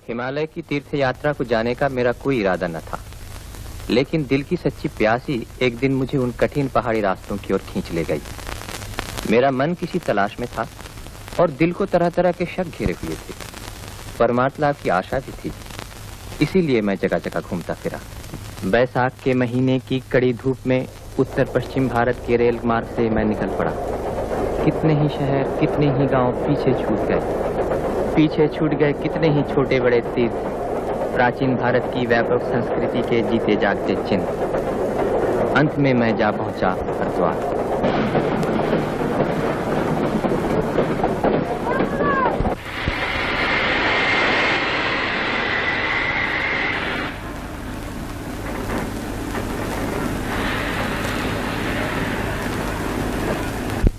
हिमालय की तीर्थ यात्रा को जाने का मेरा कोई इरादा न था, लेकिन दिल की सच्ची प्यास ही एक दिन मुझे उन कठिन पहाड़ी रास्तों की ओर खींच ले गई। मेरा मन किसी तलाश में था और दिल को तरह तरह के शक घेरे हुए थे। परमार्थ लाभ की आशा भी थी, इसीलिए मैं जगह जगह घूमता फिरा। बैसाख के महीने की कड़ी धूप में उत्तर पश्चिम भारत के रेल मार्ग से मैं निकल पड़ा। कितने ही शहर, कितने ही गांव पीछे छूट गए कितने ही छोटे बड़े तीर्थ, प्राचीन भारत की व्यापक संस्कृति के जीते जागते चिन्ह। अंत में मैं जा पहुंचा हरिद्वार।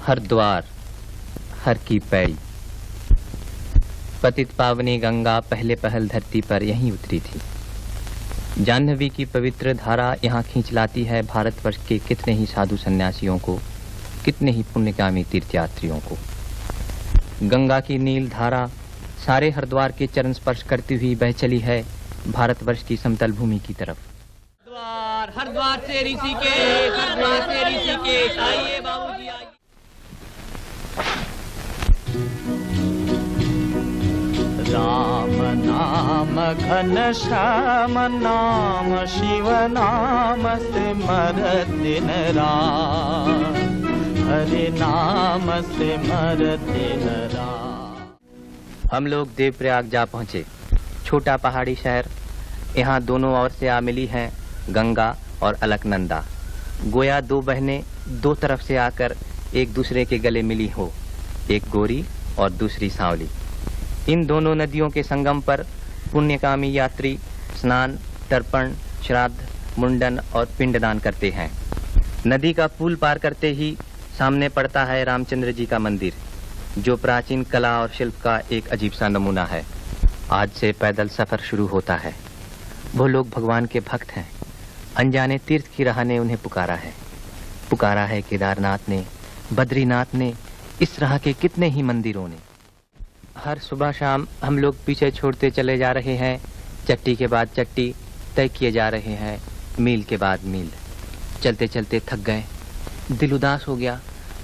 हरिद्वार, हर की पैड़ी। पतित पावनी गंगा पहले पहल धरती पर यहीं उतरी थी। जाह्नवी की पवित्र धारा यहाँ खींच लाती है भारतवर्ष के कितने ही साधु सन्यासियों को, कितने ही पुण्यकामी तीर्थयात्रियों को। गंगा की नील धारा सारे हरिद्वार के चरण स्पर्श करती हुई बह चली है भारतवर्ष की समतल भूमि की तरफ। हरिद्वार से ऋषिकेश, हरिद्वार से ऋषिकेश, आइए बाबूजी आइए। राम नाम घन श्याम नाम, शिव नाम सिमर दिन रात, हरि नाम सिमर दिन रात। हम लोग देवप्रयाग जा पहुंचे, छोटा पहाड़ी शहर। यहाँ दोनों ओर से आ मिली हैं गंगा और अलकनंदा। गोया दो बहनें दो तरफ से आकर एक दूसरे के गले मिली हो, एक गोरी और दूसरी सांवली। इन दोनों नदियों के संगम पर पुण्यकामी यात्री स्नान, तर्पण, श्राद्ध, मुंडन और पिंडदान करते हैं। नदी का पुल पार करते ही सामने पड़ता है रामचंद्र जी का मंदिर, जो प्राचीन कला और शिल्प का एक अजीब सा नमूना है। आज से पैदल सफर शुरू होता है। वो लोग भगवान के भक्त हैं। अनजाने तीर्थ की राह ने उन्हें पुकारा है केदारनाथ ने, बद्रीनाथ ने, इस तरह के कितने ही मंदिरों ने। हर सुबह शाम हम लोग पीछे छोड़ते चले जा रहे हैं, चट्टी के बाद चट्टी तय किए जा रहे हैं, मील के बाद मील। चलते चलते थक गए, दिल उदास हो गया,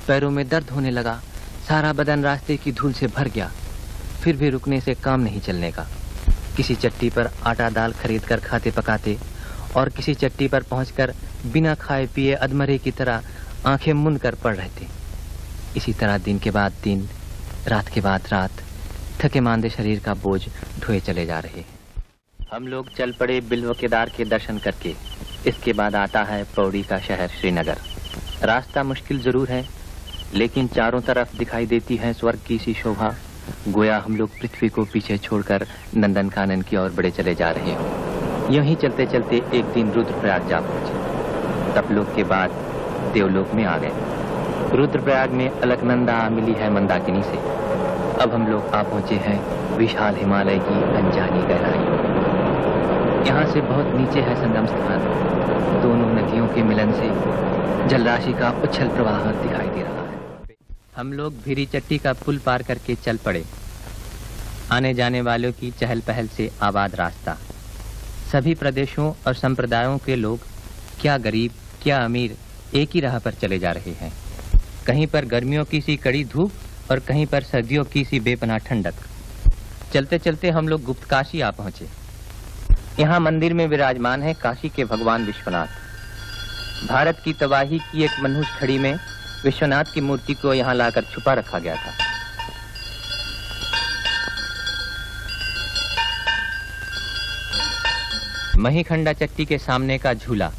पैरों में दर्द होने लगा, सारा बदन रास्ते की धूल से भर गया। फिर भी रुकने से काम नहीं चलने का। किसी चट्टी पर आटा दाल खरीद कर खाते पकाते और किसी चट्टी पर पहुंचकर बिना खाए पिए अधमरे की तरह आंखें मूंद कर पड़ रहे थे। इसी तरह दिन के बाद दिन, रात के बाद रात, थके मांदे शरीर का बोझ ढोए चले जा रहे हैं। हम लोग चल पड़े बिल्व केदार के दर्शन करके। इसके बाद आता है पौड़ी का शहर श्रीनगर। रास्ता मुश्किल जरूर है, लेकिन चारों तरफ दिखाई देती है स्वर्ग की सी शोभा। गोया हम लोग पृथ्वी को पीछे छोड़कर नंदनकानन की ओर बढ़े चले जा रहे हो। यूं चलते चलते एक दिन रुद्रप्रयाग जा पहुंचे। तपलोक के बाद देवलोक में आ गए। रुद्रप्रयाग में अलकनंदा मिली है मंदाकिनी से। अब हम लोग आ पहुंचे हैं विशाल हिमालय की अनजानी गहराइयों। यहाँ से बहुत नीचे है संगम स्थान। दोनों नदियों के मिलन से जलराशि का उछल प्रवाह दिखाई दे रहा है। हम लोग भीरी चट्टी का पुल पार करके चल पड़े। आने जाने वालों की चहल पहल से आबाद रास्ता। सभी प्रदेशों और संप्रदायों के लोग, क्या गरीब क्या अमीर, एक ही राह पर चले जा रहे हैं। कहीं पर गर्मियों की सी कड़ी धूप और कहीं पर सर्दियों की सी बेपनाह ठंडक। चलते चलते हम लोग गुप्त काशी आ पहुंचे। यहाँ मंदिर में विराजमान है काशी के भगवान विश्वनाथ। भारत की तबाही की एक मनहूस खड़ी में विश्वनाथ की मूर्ति को यहाँ लाकर छुपा रखा गया था। महीखंडा चट्टी के सामने का झूला,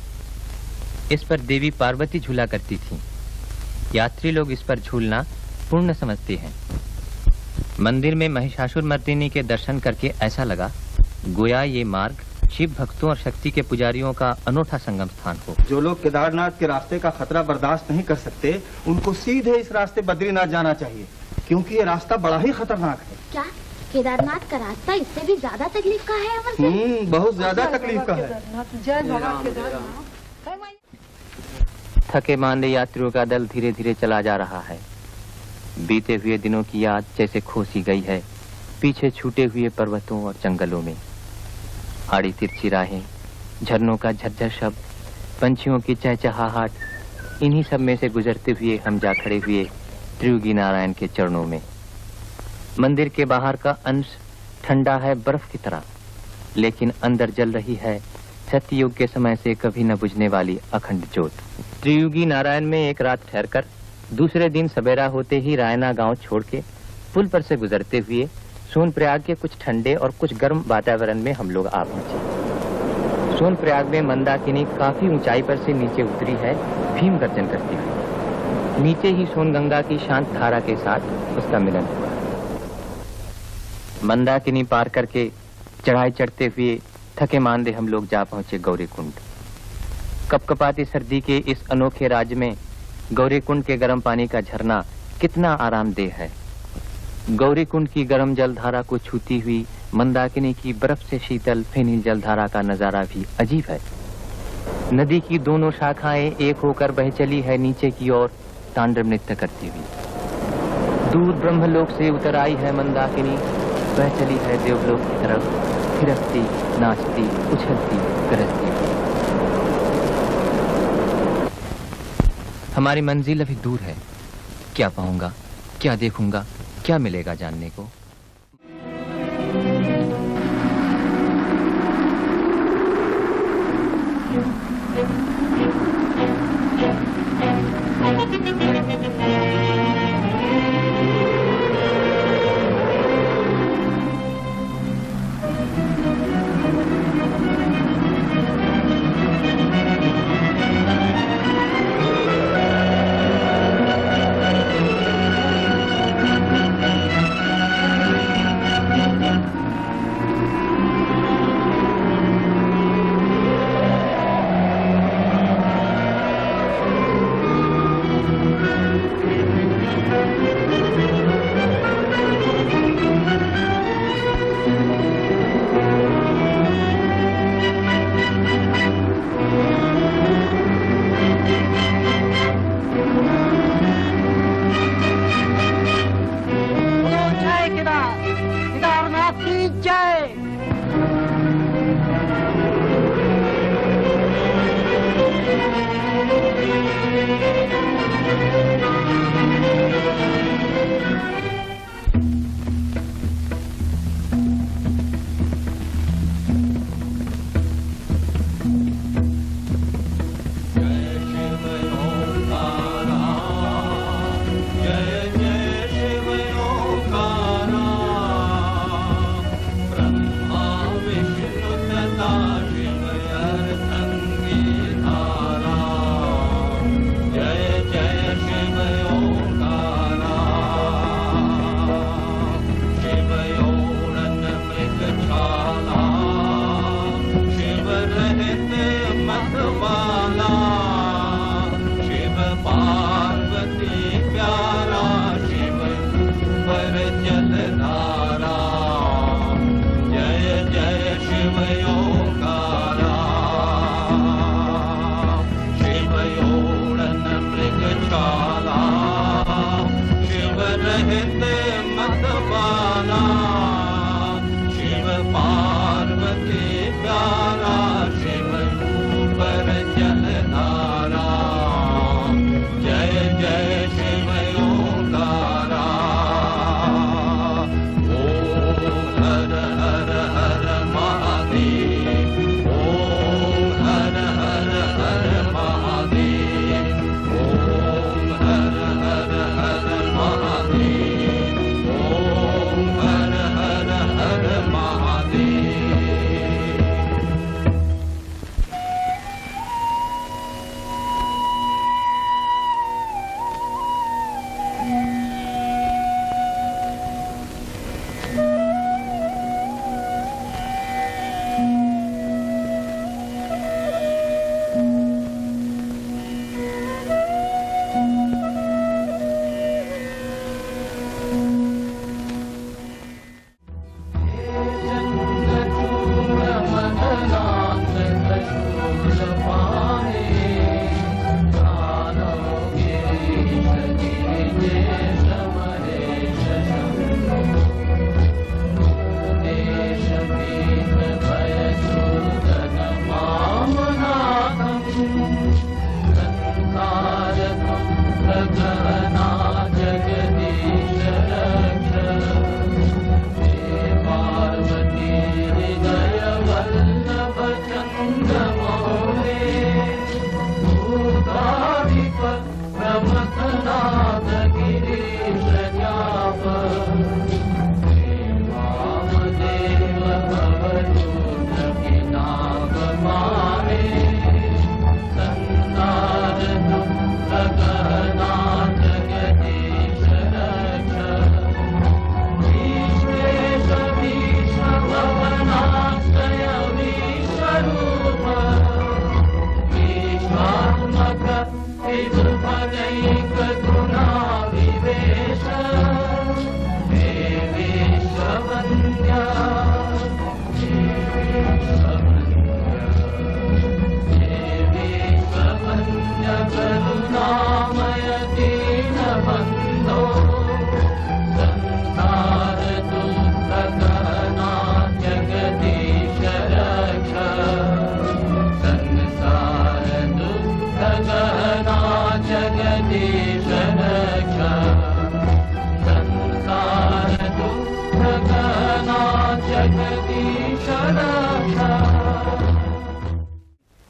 इस पर देवी पार्वती झूला करती थी। यात्री लोग इस पर झूलना पूर्ण समझते हैं। मंदिर में महिषासुर मर्दिनी के दर्शन करके ऐसा लगा गोया ये मार्ग शिव भक्तों और शक्ति के पुजारियों का अनोखा संगम स्थान हो। जो लोग केदारनाथ के रास्ते का खतरा बर्दाश्त नहीं कर सकते, उनको सीधे इस रास्ते बद्रीनाथ जाना चाहिए, क्योंकि ये रास्ता बड़ा ही खतरनाक है। क्या केदारनाथ का रास्ता इससे भी ज्यादा तकलीफ का है? अमर सिंह, बहुत ज्यादा तकलीफ का है। थके मांदे यात्रियों का दल धीरे धीरे चला जा रहा है। बीते हुए दिनों की याद जैसे खो सी गई है, पीछे छूटे हुए पर्वतों और जंगलों में। आड़ी तिरछी राहें, झरनों का झरझर शब्द, पंछियों की चहचहाहट, इन्हीं सब में से गुजरते हुए हम जा खड़े हुए त्रियुगी नारायण के चरणों में। मंदिर के बाहर का अंश ठंडा है बर्फ की तरह, लेकिन अंदर जल रही है सत्ययुग के समय से कभी न बुझने वाली अखंड ज्योत। त्रियुगी नारायण में एक रात ठहरकर दूसरे दिन सवेरा होते ही रायना गांव छोड़ के पुल पर से गुजरते हुए सोनप्रयाग के कुछ ठंडे और कुछ गर्म वातावरण में हम लोग आ पहुंचे। सोनप्रयाग में मंदाकिनी काफी ऊंचाई पर से नीचे उतरी है, भीम गर्जन करती हुई। नीचे ही सोनगंगा की शांत धारा के साथ उसका मिलन हुआ। मंदाकिनी पार करके चढ़ाई चढ़ते हुए थके मांदे हम लोग जा पहुंचे गौरीकुंड। कपकपाती सर्दी के इस अनोखे राज्य में गौरीकुंड के गर्म पानी का झरना कितना आरामदेह है। गौरीकुंड की गर्म जलधारा को छूती हुई मंदाकिनी की बर्फ से शीतल फेनी जलधारा का नजारा भी अजीब है। नदी की दोनों शाखाएं एक होकर बह चली है नीचे की ओर तांडव नृत्य करती हुई। दूर ब्रह्मलोक से उतर आई है मंदाकिनी, बह चली है देवलोक की तरफ, थिरकती, नाचती, उछलती, गरजती। हमारी मंजिल अभी दूर है। क्या पाऊंगा, क्या देखूंगा, क्या मिलेगा जानने को।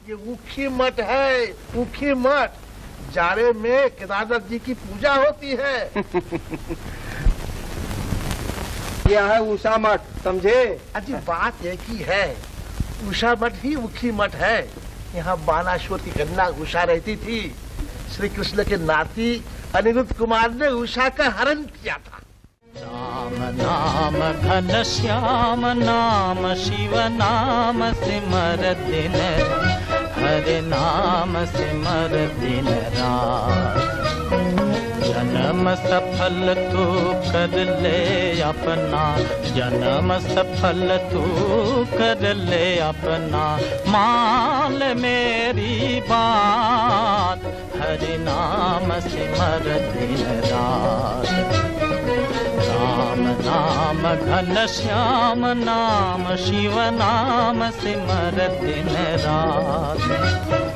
ये ऊखी मठ है, ऊखी मठ। जाड़े में केदारनाथ जी की पूजा होती है। यह है उषा मठ, समझे? अजी बात एक ही है, उषा मठ ही ऊखी मठ है। यहाँ बानासुर की कन्या उषा रहती थी। श्री कृष्ण के नाती अनिरुद्ध कुमार ने उषा का हरण किया था। राम नाम घन श्याम नाम शिव नाम सिमर दिन, हरे नाम सिमर दिन रात। जन्म सफल तू कर ले अपना, जन्म सफल तू कर ले अपना। मान मेरी बात, हरे नाम सिमर दिन रात। राम नाम घन श्याम नाम शिव नाम सिमर दिन रात,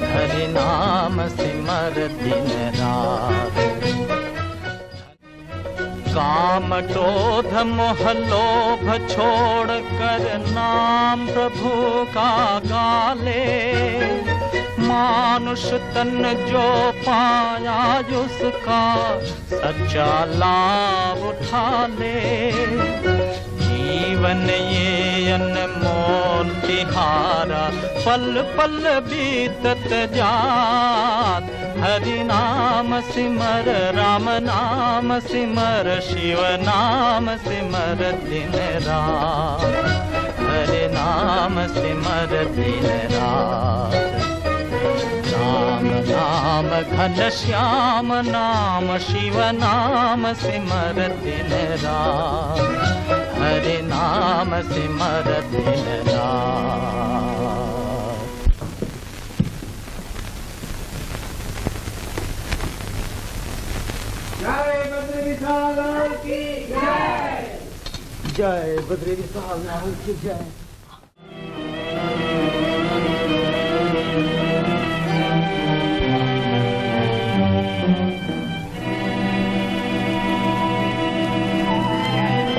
हरि नाम सिमर दिन रात। काम क्रोध मोह लोभ छोड़ कर नाम प्रभु का गाले। मानुष तन जो पाया उसका सच्चा लाभ उठा ले। जीवन ये अनमोल तिहारा पल पल बीतत जात। हरि नाम सिमर राम नाम सिमर शिव नाम सिमर दिन रात। हरि नाम सिमर दिन रात। राम नाम घन श्याम नाम शिव नाम सिमर दिन रात। हरि नाम सिमर दिन रात। जय बद्री विशाल लाल की जय। जय बद्री विशाल लाल की जय।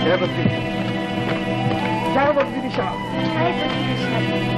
जय बद्री, जय बद्री विशाल। जय बद्री विशाल।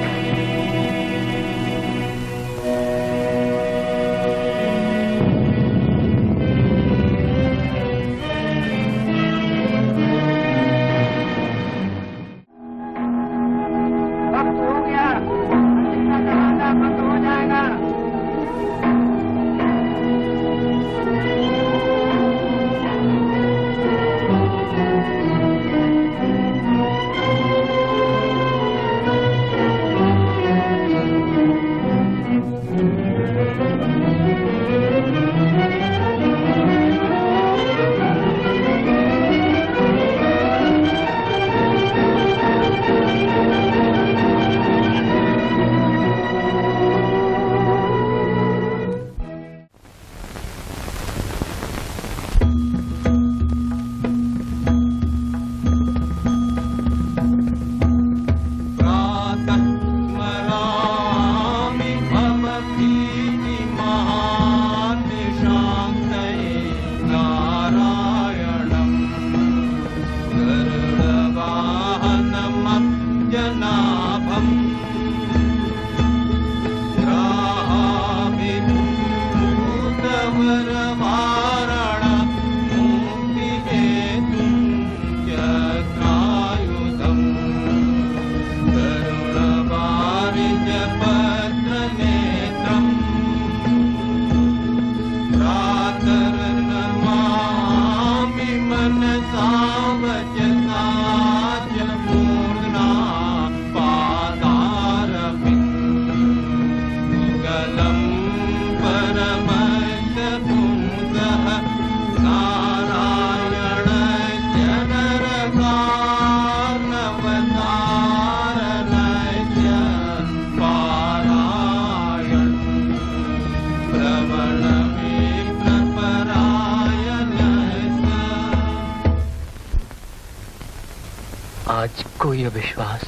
आज कोई अविश्वास,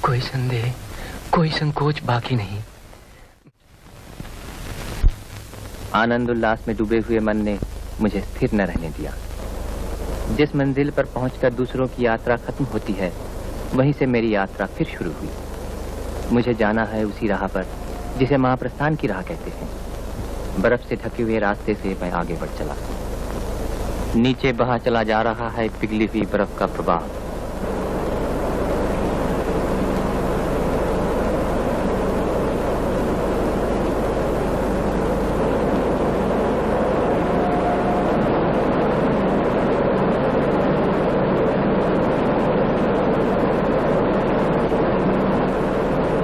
कोई संदेह, कोई संकोच बाकी नहीं। आनंद उल्लास में डूबे हुए मन ने मुझे स्थिर न रहने दिया। जिस मंजिल पर पहुंचकर दूसरों की यात्रा खत्म होती है, वहीं से मेरी यात्रा फिर शुरू हुई। मुझे जाना है उसी राह पर जिसे महाप्रस्थान की राह कहते हैं। बर्फ से ढके हुए रास्ते से मैं आगे बढ़ चला। नीचे बहा चला जा रहा है पिघली हुई बर्फ का प्रवाह।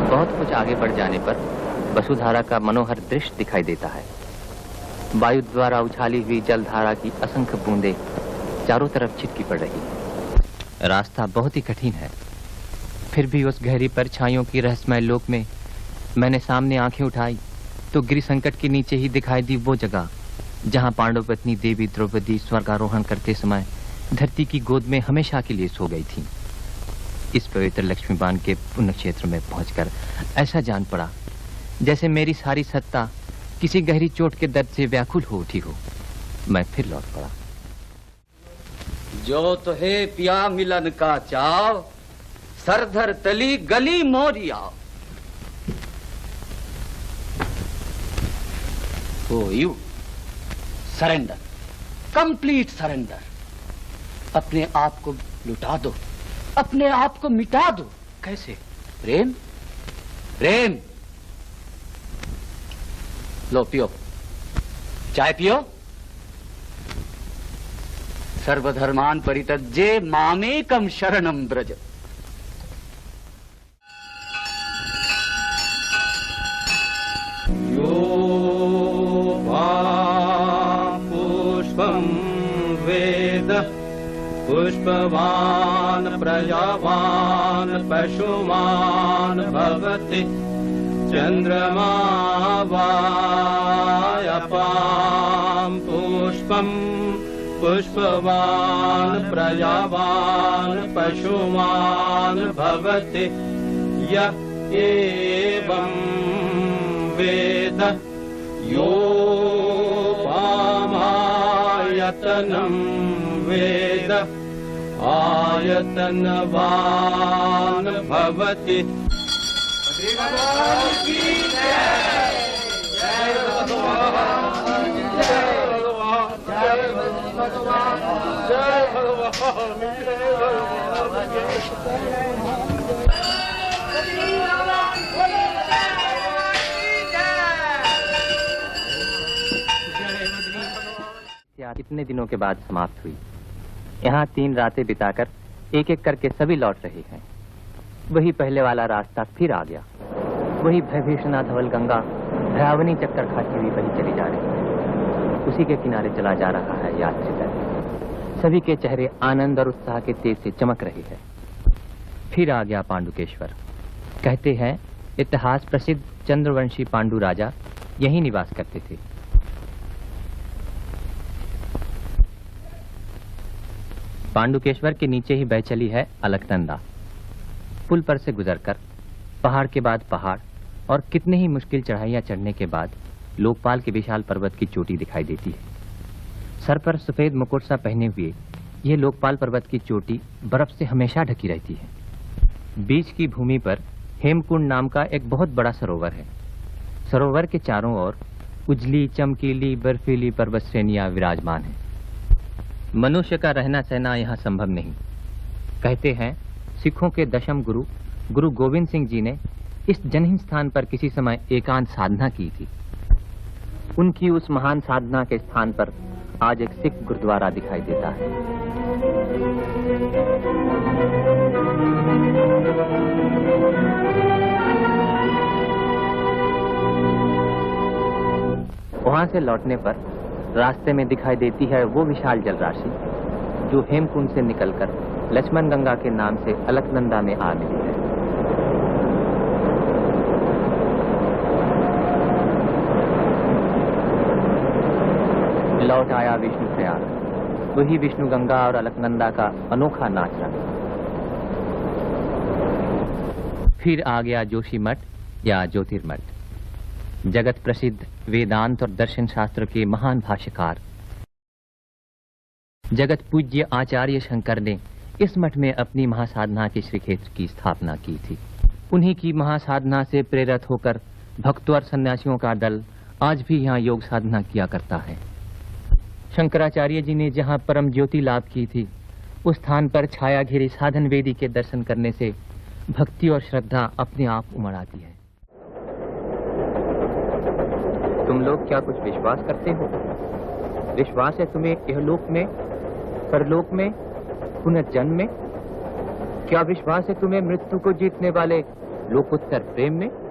बहुत कुछ आगे बढ़ जाने पर वसुधारा का मनोहर दृश्य दिखाई देता है। वायु द्वारा उछाली हुई जलधारा की असंख्य बूंदें चारों तरफ छिटकी पड़ रही है। रास्ता बहुत ही कठिन है, फिर भी उस गहरी परछाइयों की रहस्यमय लोक में मैंने सामने आंखें उठाई तो गिरि संकट के नीचे ही दिखाई दी वो जगह जहां पांडव पत्नी देवी द्रौपदी स्वर्गारोहण करते समय धरती की गोद में हमेशा के लिए सो गई थी। इस पवित्र लक्ष्मीबान के पुण्य क्षेत्र में पहुंचकर ऐसा जान पड़ा जैसे मेरी सारी सत्ता किसी गहरी चोट के दर्द से व्याकुल हो उठी हो। मैं फिर लौट पड़ा। जो तो है पिया मिलन का चाव, सरधर तली गली मोरिया। ओ यू सरेंडर, कंप्लीट सरेंडर। अपने आप को लुटा दो, अपने आप को मिटा दो। कैसे? प्रेम, प्रेम। लो पियो, चाय पियो। सर्वधर्मान परित्यज्य मामेकम शरणम ब्रज। यो वा पुष्पं वेद पुष्पवान् प्रजावान् पशुमान् भवति। चंद्रमा वायपां पुष्पं पुष्पवान् प्रजावान् पशुमान् भवति। य एवं वेद यो वामायतनं वेद आयतनवान् भवति। कितने दिनों के बाद समाप्त हुई। यहाँ 3 रातें बिताकर एक एक करके सभी लौट रहे हैं। वही पहले वाला रास्ता फिर आ गया। वही भयभीषणा धवल गंगा भयावनी चक्कर खाती हुई वही चली जा रही है। उसी के किनारे चला जा रहा है यात्री दल। सभी के चेहरे आनंद और उत्साह के तेज से चमक रहे हैं। फिर आ गया पांडुकेश्वर। कहते हैं इतिहास प्रसिद्ध चंद्रवंशी पांडु राजा यहीं निवास करते थे। पांडुकेश्वर के नीचे ही बह चली है अलकनंदा। पुल पर से गुजरकर पहाड़ के बाद पहाड़ और कितने ही मुश्किल चढ़ाइयां चढ़ने के बाद लोकपाल के विशाल पर्वत की चोटी दिखाई देती है। सर पर सफेद मुकुट सा पहने हुए यह लोकपाल पर्वत की चोटी बर्फ से हमेशा ढकी रहती है। बीच की भूमि पर हेमकुंड नाम का एक बहुत बड़ा सरोवर है। सरोवर के चारों ओर उजली चमकीली बर्फीली पर्वत श्रेणियां विराजमान हैं। मनुष्य का रहना सहना यहाँ संभव नहीं। कहते हैं सिखों के दशम गुरु गुरु गोविंद सिंह जी ने इस जनहीन स्थान पर किसी समय एकांत साधना की थी। उनकी उस महान साधना के स्थान पर आज एक सिख गुरुद्वारा दिखाई देता है। वहां से लौटने पर रास्ते में दिखाई देती है वो विशाल जलराशि जो हेमकुंड से निकलकर लक्ष्मण गंगा के नाम से अलकनंदा में आ मिली है। लौट आया विष्णु प्रयाग। वही विष्णु गंगा और अलकनंदा का अनोखा नाच रहा। फिर आ गया जोशी मठ या ज्योतिर्मठ। जगत प्रसिद्ध वेदांत और दर्शन शास्त्र के महान भाष्यकार जगत पूज्य आचार्य शंकर ने इस मठ में अपनी महासाधना के श्री क्षेत्र की स्थापना की थी। उन्हीं की महासाधना से प्रेरित होकर भक्तों और सन्यासियों का दल आज भी यहाँ योग साधना किया करता है। शंकराचार्य जी ने जहाँ परम ज्योति लाभ की थी, उस स्थान पर छाया घिरी साधन वेदी के दर्शन करने से भक्ति और श्रद्धा अपने आप उमड़ आती है। तुम लोग क्या कुछ विश्वास करते हो? विश्वास है तुम्हें इहलोक में, परलोक में, पुनर्जन्म में? क्या विश्वास है तुम्हें मृत्यु को जीतने वाले लोकोत्तर प्रेम में?